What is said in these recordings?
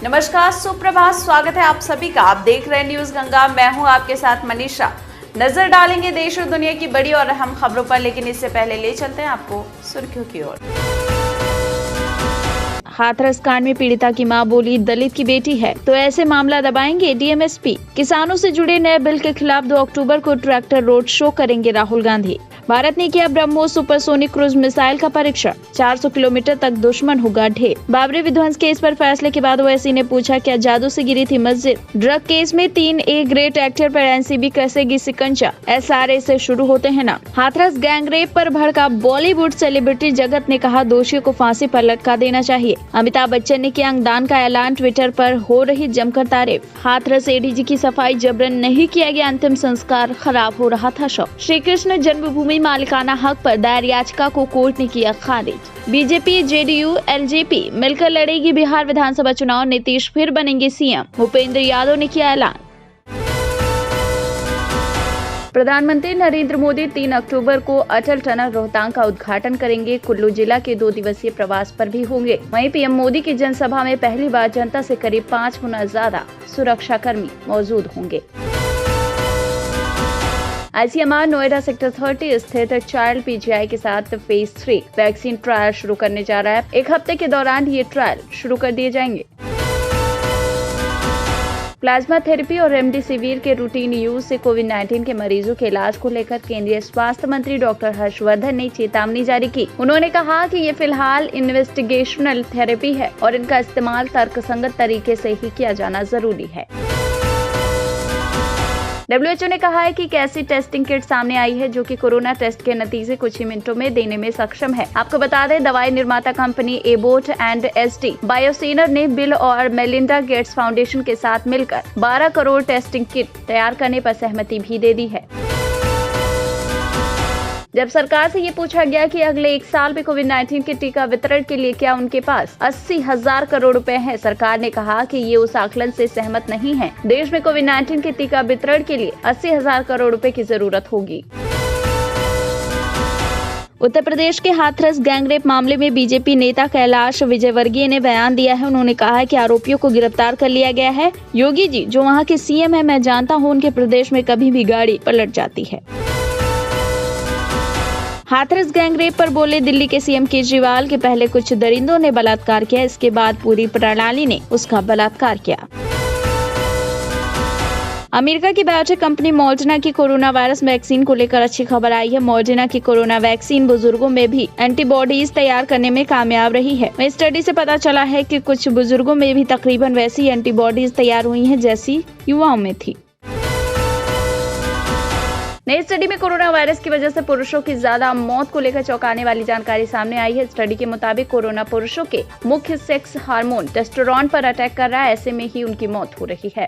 नमस्कार, सुप्रभात, स्वागत है आप सभी का। आप देख रहे हैं न्यूज गंगा। मैं हूं आपके साथ मनीषा। नजर डालेंगे देश और दुनिया की बड़ी और अहम खबरों पर, लेकिन इससे पहले ले चलते हैं आपको सुर्खियों की ओर। हाथरस कांड में पीड़िता की मां बोली, दलित की बेटी है तो ऐसे मामला दबाएंगे डीएमएसपी। किसानों से जुड़े नए बिल के खिलाफ 2 अक्टूबर को ट्रैक्टर रोड शो करेंगे राहुल गांधी। भारत ने किया ब्रह्मोस सुपरसोनिक क्रूज मिसाइल का परीक्षण, 400 किलोमीटर तक दुश्मन होगा ढेर। बाबरी विध्वंस केस पर फैसले के बाद ओवैसी ने पूछा, क्या जादू से गिरी थी मस्जिद। ड्रग केस में 3 A ग्रेड एक्टर पर एनसीबी कसेगी सिकंजा, SRA से शुरू होते हैं ना। हाथरस गैंगरेप पर भड़का बॉलीवुड सेलिब्रिटी जगत ने कहा, दोषियों को फांसी पर लटका देना चाहिए। अमिताभ बच्चन ने किया अंगदान का ऐलान, ट्विटर पर हो रही जमकर तारीफ। हाथरस एडीजी की सफाई, जबरन नहीं किया गया अंतिम संस्कार, खराब हो रहा था शव। श्री कृष्ण जन्मभूमि मालिकाना हक पर दायर याचिका को कोर्ट ने किया खारिज। बीजेपी, जेडीयू, एलजेपी मिलकर लड़ेगी बिहार विधानसभा चुनाव, नीतीश फिर बनेंगे सीएम, भूपेंद्र यादव ने किया ऐलान। प्रधानमंत्री नरेंद्र मोदी 3 अक्टूबर को अटल टनल रोहतांग का उद्घाटन करेंगे। कुल्लू जिला के 2 दिवसीय प्रवास पर भी होंगे। वहीं पीएम मोदी की जनसभा में पहली बार जनता से करीब 5 गुना ज्यादा सुरक्षा कर्मी मौजूद होंगे। ICMR नोएडा सेक्टर 30 स्थित चाइल्ड PGI के साथ फेज 3 वैक्सीन ट्रायल शुरू करने जा रहा है। 1 हफ्ते के दौरान ये ट्रायल शुरू कर दिए जाएंगे। प्लाज्मा थेरेपी और रेमडेसिविर के रूटीन यूज से कोविड-19 के मरीजों के इलाज को लेकर केंद्रीय स्वास्थ्य मंत्री डॉक्टर हर्षवर्धन ने चेतावनी जारी की। उन्होंने कहा कि ये फिलहाल इन्वेस्टिगेशनल थेरेपी है और इनका इस्तेमाल तर्कसंगत तरीके से ही किया जाना जरूरी है। WHO ने कहा है कि एक ऐसी टेस्टिंग किट सामने आई है जो कि कोरोना टेस्ट के नतीजे कुछ ही मिनटों में देने में सक्षम है। आपको बता दें, दवाई निर्माता कंपनी एबोट एंड SD बायोसेनर ने बिल और मेलिंडा गेट्स फाउंडेशन के साथ मिलकर 12 करोड़ टेस्टिंग किट तैयार करने पर सहमति भी दे दी है। जब सरकार से ये पूछा गया कि अगले 1 साल में कोविड-19 के टीका वितरण के लिए क्या उनके पास 80,000 करोड़ रुपए हैं, सरकार ने कहा कि ये उस आकलन से सहमत नहीं है। देश में कोविड-19 के टीका वितरण के लिए 80,000 करोड़ रुपए की जरूरत होगी। उत्तर प्रदेश के हाथरस गैंगरेप मामले में बीजेपी नेता कैलाश विजयवर्गीय ने बयान दिया है। उन्होंने कहा है कि आरोपियों को गिरफ्तार कर लिया गया है। योगी जी जो वहाँ के CM है, मैं जानता हूँ उनके प्रदेश में कभी भी गाड़ी पलट जाती है। हाथरस गैंगरेप पर बोले दिल्ली के CM केजरीवाल के पहले कुछ दरिंदों ने बलात्कार किया, इसके बाद पूरी प्रणाली ने उसका बलात्कार किया। अमेरिका की बायोटेक कंपनी मॉडर्ना की कोरोना वायरस वैक्सीन को लेकर अच्छी खबर आई है। मॉडर्ना की कोरोना वैक्सीन बुजुर्गों में भी एंटीबॉडीज तैयार करने में कामयाब रही है। इस स्टडी से पता चला है कि कुछ बुजुर्गों में भी तकरीबन वैसी एंटीबॉडीज तैयार हुई हैं जैसी युवाओं में थी। नई स्टडी में कोरोना वायरस की वजह से पुरुषों की ज्यादा मौत को लेकर चौंकाने वाली जानकारी सामने आई है। स्टडी के मुताबिक कोरोना पुरुषों के मुख्य सेक्स हार्मोन टेस्टोस्टेरोन पर अटैक कर रहा है, ऐसे में ही उनकी मौत हो रही है।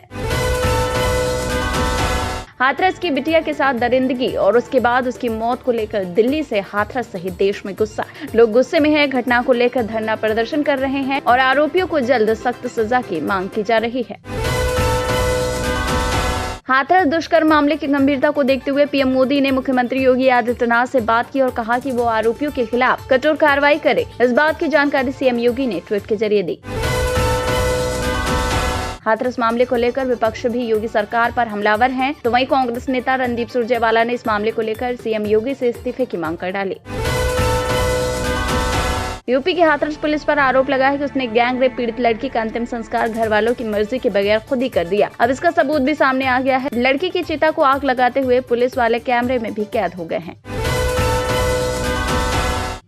हाथरस की बिटिया के साथ दरिंदगी और उसके बाद उसकी मौत को लेकर दिल्ली से हाथरस सहित देश में गुस्सा। लोग गुस्से में हैं, घटना को लेकर धरना प्रदर्शन कर रहे हैं और आरोपियों को जल्द सख्त सजा की मांग की जा रही है। हाथरस दुष्कर्म मामले की गंभीरता को देखते हुए पीएम मोदी ने मुख्यमंत्री योगी आदित्यनाथ से बात की और कहा कि वो आरोपियों के खिलाफ कठोर कार्रवाई करे। इस बात की जानकारी CM योगी ने ट्वीट के जरिए दी। हाथरस मामले को लेकर विपक्ष भी योगी सरकार पर हमलावर हैं, तो वहीं कांग्रेस नेता रणदीप सुरजेवाला ने इस मामले को लेकर CM योगी से इस्तीफे की मांग कर डाली। यूपी की हाथरस पुलिस पर आरोप लगा है कि उसने गैंग रेप पीड़ित लड़की का अंतिम संस्कार घर वालों की मर्जी के बगैर खुद ही कर दिया। अब इसका सबूत भी सामने आ गया है। लड़की की चिता को आग लगाते हुए पुलिस वाले कैमरे में भी कैद हो गए हैं।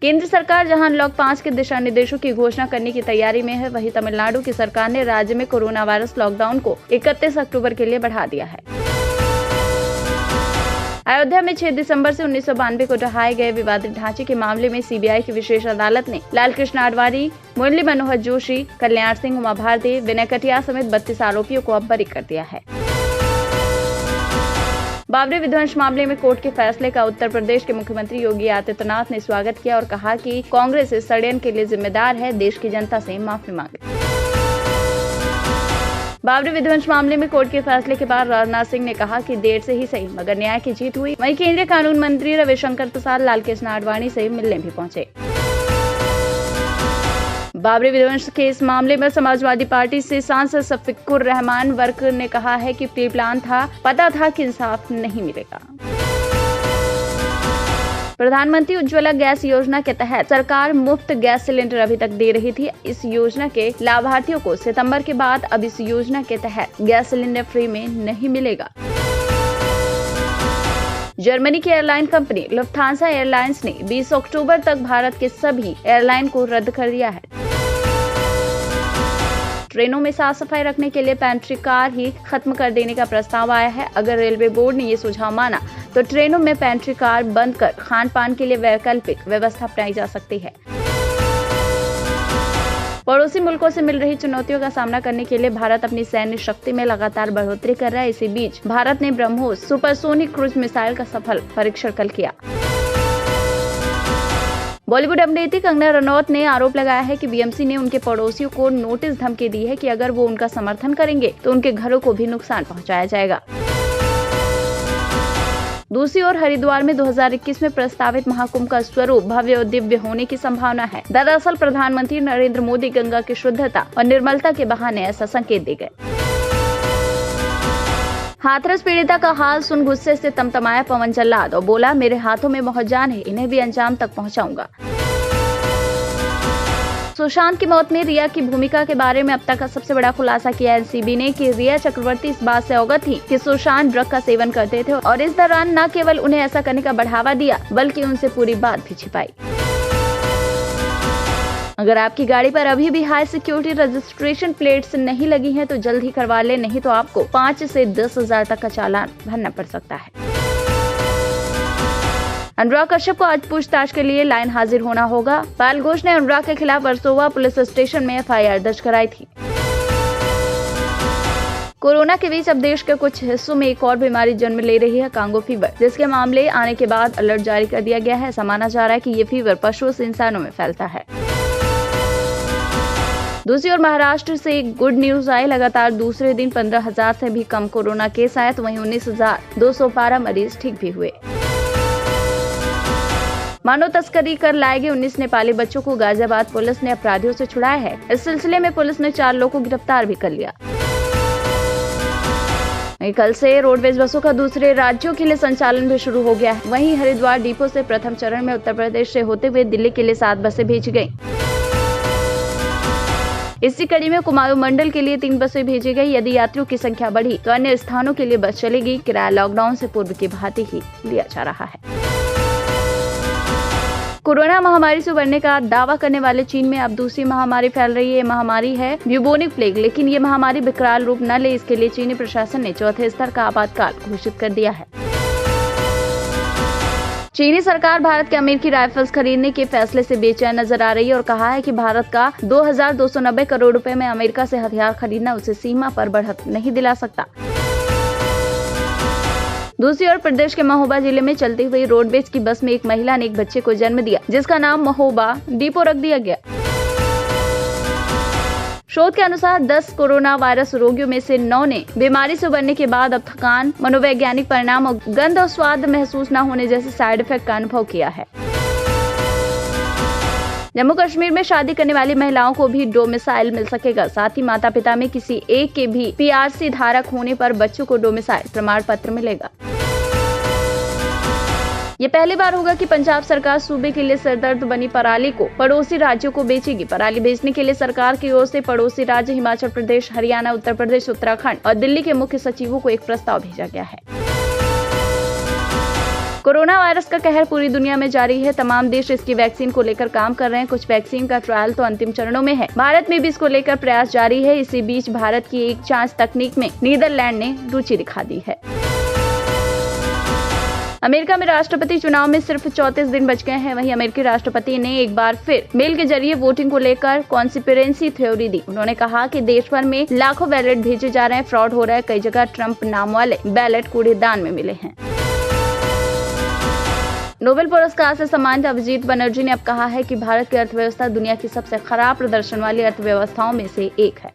केंद्र सरकार जहां अनलॉक 5 के दिशा निर्देशों की घोषणा करने की तैयारी में है, वहीं तमिलनाडु की सरकार ने राज्य में कोरोना वायरस लॉकडाउन को 31 अक्टूबर के लिए बढ़ा दिया है। अयोध्या में 6 दिसंबर से 1992 को ढहाए गए विवादित ढांचे के मामले में CBI की विशेष अदालत ने लालकृष्ण आडवाणी, मुरली मनोहर जोशी, कल्याण सिंह, उमा भारती, विनय कटियार समेत 32 आरोपियों को अब बरी कर दिया है। बाबरी विध्वंस मामले में कोर्ट के फैसले का उत्तर प्रदेश के मुख्यमंत्री योगी आदित्यनाथ ने स्वागत किया और कहा कि कांग्रेस इस षड्यंत्र के लिए जिम्मेदार है, देश की जनता से माफी मांगे। बाबरी विध्वंस मामले में कोर्ट के फैसले के बाद राजनाथ सिंह ने कहा कि देर से ही सही मगर न्याय की जीत हुई। वहीं केंद्रीय कानून मंत्री रविशंकर प्रसाद लालकृष्ण आडवाणी से मिलने भी पहुंचे। बाबरी विध्वंस के इस मामले में समाजवादी पार्टी से सांसद शफीकुर रहमान वर्क ने कहा है कि प्री प्लान था, पता था कि इंसाफ नहीं मिलेगा। प्रधानमंत्री उज्ज्वला गैस योजना के तहत सरकार मुफ्त गैस सिलेंडर अभी तक दे रही थी। इस योजना के लाभार्थियों को सितंबर के बाद अब इस योजना के तहत गैस सिलेंडर फ्री में नहीं मिलेगा। जर्मनी की एयरलाइन कंपनी लुफ्थांसा एयरलाइंस ने 20 अक्टूबर तक भारत के सभी एयरलाइन को रद्द कर दिया है। ट्रेनों में साफ सफाई रखने के लिए पेंट्री कार ही खत्म कर देने का प्रस्ताव आया है। अगर रेलवे बोर्ड ने ये सुझाव माना तो ट्रेनों में पेंट्री कार बंद कर खान पान के लिए वैकल्पिक व्यवस्था अपनाई जा सकती है। पड़ोसी मुल्कों से मिल रही चुनौतियों का सामना करने के लिए भारत अपनी सैन्य शक्ति में लगातार बढ़ोतरी कर रहा है। इसी बीच भारत ने ब्रह्मोस सुपरसोनिक क्रूज मिसाइल का सफल परीक्षण कल किया। बॉलीवुड अभिनेत्री कंगना रनौत ने आरोप लगाया है कि बीएमसी ने उनके पड़ोसियों को नोटिस धमकी दी है कि अगर वो उनका समर्थन करेंगे तो उनके घरों को भी नुकसान पहुंचाया जाएगा। दूसरी ओर हरिद्वार में 2021 में प्रस्तावित महाकुंभ का स्वरूप भव्य और दिव्य होने की संभावना है। दरअसल प्रधानमंत्री नरेंद्र मोदी गंगा की शुद्धता और निर्मलता के बहाने ऐसा संकेत दे गए। हाथरस पीड़िता का हाल सुन गुस्से से तमतमाया पवन जल्लाद और बोला, मेरे हाथों में बहुत जान है, इन्हें भी अंजाम तक पहुंचाऊंगा। सुशांत की मौत में रिया की भूमिका के बारे में अब तक का सबसे बड़ा खुलासा किया एनसीबी ने कि रिया चक्रवर्ती इस बात से अवगत थी कि सुशांत ड्रग का सेवन करते थे और इस दौरान न केवल उन्हें ऐसा करने का बढ़ावा दिया बल्कि उनसे पूरी बात भी छिपाई। अगर आपकी गाड़ी पर अभी भी हाई सिक्योरिटी रजिस्ट्रेशन प्लेट्स नहीं लगी हैं तो जल्द ही करवा लें, नहीं तो आपको 5 से 10,000 तक का चालान भरना पड़ सकता है। अनुराग कश्यप को आज पूछताछ के लिए लाइन हाजिर होना होगा। पायल घोष ने अनुराग के खिलाफ वर्सोवा पुलिस स्टेशन में एफआईआर दर्ज कराई थी। कोरोना के बीच अब देश के कुछ हिस्सों में एक और बीमारी जन्म ले रही है, कांगो फीवर, जिसके मामले आने के बाद अलर्ट जारी कर दिया गया है। ऐसा माना जा रहा है कि ये फीवर पशुओं से इंसानों में फैलता है। दूसरी ओर महाराष्ट्र से एक गुड न्यूज आई। लगातार दूसरे दिन 15,000 से भी कम कोरोना केस आए तो वहीं 19,212 मरीज ठीक भी हुए। मानव तस्करी कर लाए गए 19 नेपाली बच्चों को गाजियाबाद पुलिस ने अपराधियों से छुड़ाया है। इस सिलसिले में पुलिस ने 4 लोगों को गिरफ्तार भी कर लिया। कल से रोडवेज बसों का दूसरे राज्यों के लिए संचालन भी शुरू हो गया है। वहीं हरिद्वार डिपो से प्रथम चरण में उत्तर प्रदेश से होते हुए दिल्ली के लिए 7 बसें भेजी गयी। इसी कड़ी में कुमाऊं मंडल के लिए 3 बसें भेजी गई। यदि यात्रियों की संख्या बढ़ी तो अन्य स्थानों के लिए बस चलेगी। किराया लॉकडाउन से पूर्व की भांति ही लिया जा रहा है। कोरोना महामारी से उबरने का दावा करने वाले चीन में अब दूसरी महामारी फैल रही है। ये महामारी है ब्यूबोनिक प्लेग, लेकिन ये महामारी विकराल रूप न ले, इसके लिए चीनी प्रशासन ने 4थे स्तर का आपातकाल घोषित कर दिया है। चीनी सरकार भारत के अमेरिकी राइफल्स खरीदने के फैसले से बेचैन नजर आ रही है और कहा है कि भारत का 2,290 करोड़ रुपए में अमेरिका से हथियार खरीदना उसे सीमा पर बढ़त नहीं दिला सकता। दूसरी ओर प्रदेश के महोबा जिले में चलती हुई रोडवेज की बस में एक महिला ने एक बच्चे को जन्म दिया, जिसका नाम महोबा डिपो रख दिया गया। शोध के अनुसार 10 कोरोना वायरस रोगियों में से 9 ने बीमारी से उबरने के बाद अब थकान, मनोवैज्ञानिक परिणाम और गंध और स्वाद महसूस न होने जैसे साइड इफेक्ट का अनुभव किया है। जम्मू कश्मीर में शादी करने वाली महिलाओं को भी डोमिसाइल मिल सकेगा। साथ ही माता पिता में किसी एक के भी पीआरसी धारक होने पर बच्चों को डोमिसाइल प्रमाण पत्र मिलेगा। ये पहली बार होगा कि पंजाब सरकार सूबे के लिए सरदर्द बनी पराली को पड़ोसी राज्यों को बेचेगी। पराली बेचने के लिए सरकार की ओर से पड़ोसी राज्य हिमाचल प्रदेश, हरियाणा, उत्तर प्रदेश, उत्तराखंड और दिल्ली के मुख्य सचिवों को एक प्रस्ताव भेजा गया है। कोरोना वायरस का कहर पूरी दुनिया में जारी है। तमाम देश इसकी वैक्सीन को लेकर काम कर रहे हैं। कुछ वैक्सीन का ट्रायल तो अंतिम चरणों में है। भारत में भी इसको लेकर प्रयास जारी है। इसी बीच भारत की एक जांच तकनीक में नीदरलैंड ने रुचि दिखा दी है। अमेरिका में राष्ट्रपति चुनाव में सिर्फ 34 दिन बच गए हैं। वहीं अमेरिकी राष्ट्रपति ने एक बार फिर मेल के जरिए वोटिंग को लेकर कॉन्स्पिरेसी थ्योरी दी। उन्होंने कहा कि देश भर में लाखों बैलेट भेजे जा रहे हैं, फ्रॉड हो रहा है। कई जगह ट्रंप नाम वाले बैलेट कूड़ेदान में मिले हैं। नोबेल पुरस्कार से सम्मानित अभिजीत बनर्जी ने अब कहा है कि भारत की अर्थव्यवस्था दुनिया की सबसे खराब प्रदर्शन वाली अर्थव्यवस्थाओं में से एक है।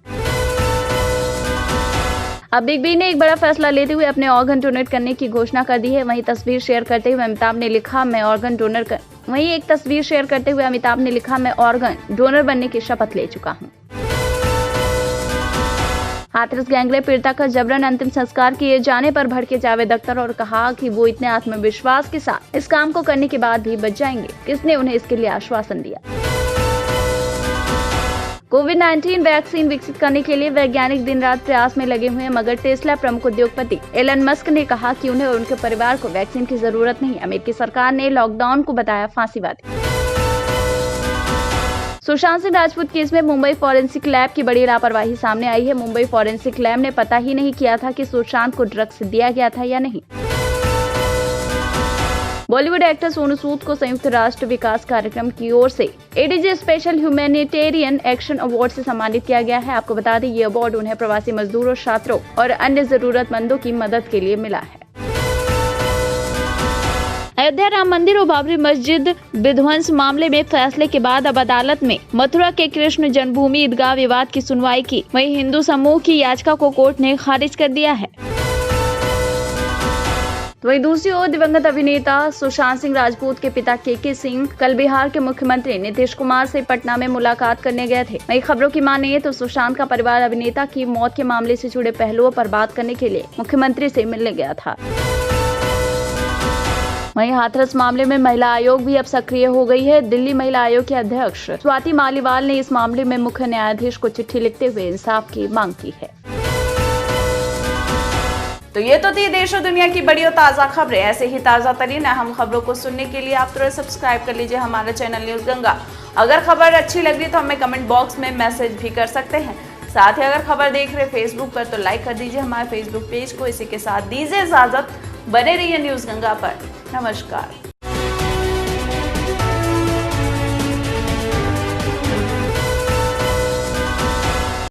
अब बिग बी ने एक बड़ा फैसला लेते हुए अपने ऑर्गन डोनेट करने की घोषणा कर दी है। वहीं तस्वीर शेयर करते हुए अमिताभ ने लिखा, मैं ऑर्गन डोनर वहीं एक तस्वीर शेयर करते हुए अमिताभ ने लिखा, मैं ऑर्गन डोनर बनने की शपथ ले चुका हूँ। हाथरस गैंग रेप पीड़िता का जबरन अंतिम संस्कार किए जाने पर भड़के जावेद अख्तर और कहा कि वो इतने आत्मविश्वास के साथ इस काम को करने के बाद भी बच जाएंगे। किसने उन्हें इसके लिए आश्वासन दिया? कोविड-19 वैक्सीन विकसित करने के लिए वैज्ञानिक दिन रात प्रयास में लगे हुए हैं, मगर टेस्ला प्रमुख उद्योगपति एलन मस्क ने कहा कि उन्हें और उनके परिवार को वैक्सीन की जरूरत नहीं। अमेरिकी सरकार ने लॉकडाउन को बताया फांसीवादी। सुशांत सिंह राजपूत केस में मुंबई फॉरेंसिक लैब की बड़ी लापरवाही सामने आई है। मुंबई फॉरेंसिक लैब ने पता ही नहीं किया था कि सुशांत को ड्रग्स दिया गया था या नहीं। बॉलीवुड एक्टर सोनू सूद को संयुक्त राष्ट्र विकास कार्यक्रम की ओर से ADG special humanitarian action award से सम्मानित किया गया है। आपको बता दें, ये अवार्ड उन्हें प्रवासी मजदूरों, छात्रों और अन्य जरूरतमंदों की मदद के लिए मिला है। अयोध्या राम मंदिर और बाबरी मस्जिद विध्वंस मामले में फैसले के बाद अब अदालत में मथुरा के कृष्ण जन्मभूमि ईदगाह विवाद की सुनवाई की। वहीं हिंदू समूह की याचिका को कोर्ट ने खारिज कर दिया है। तो वहीं दूसरी ओर दिवंगत अभिनेता सुशांत सिंह राजपूत के पिता के सिंह कल बिहार के मुख्यमंत्री नीतीश कुमार से पटना में मुलाकात करने गए थे। वहीं खबरों की माने तो सुशांत का परिवार अभिनेता की मौत के मामले से जुड़े पहलुओं पर बात करने के लिए मुख्यमंत्री से मिलने गया था। वहीं हाथरस मामले में महिला आयोग भी अब सक्रिय हो गई है। दिल्ली महिला आयोग के अध्यक्ष स्वाति मालीवाल ने इस मामले में मुख्य न्यायाधीश को चिट्ठी लिखते हुए इंसाफ की मांग की है। तो ये तो थी देश और दुनिया की बड़ी और ताज़ा खबरें। ऐसे ही ताज़ा तरीन अहम खबरों को सुनने के लिए आप तुरंत सब्सक्राइब कर लीजिए हमारा चैनल न्यूज़ गंगा। अगर खबर अच्छी लग रही तो हमें कमेंट बॉक्स में मैसेज भी कर सकते हैं। साथ ही अगर खबर देख रहे फेसबुक पर तो लाइक कर दीजिए हमारे फेसबुक पेज को। इसी के साथ दीजिए इजाजत, बने रहिए न्यूज़ गंगा पर। नमस्कार।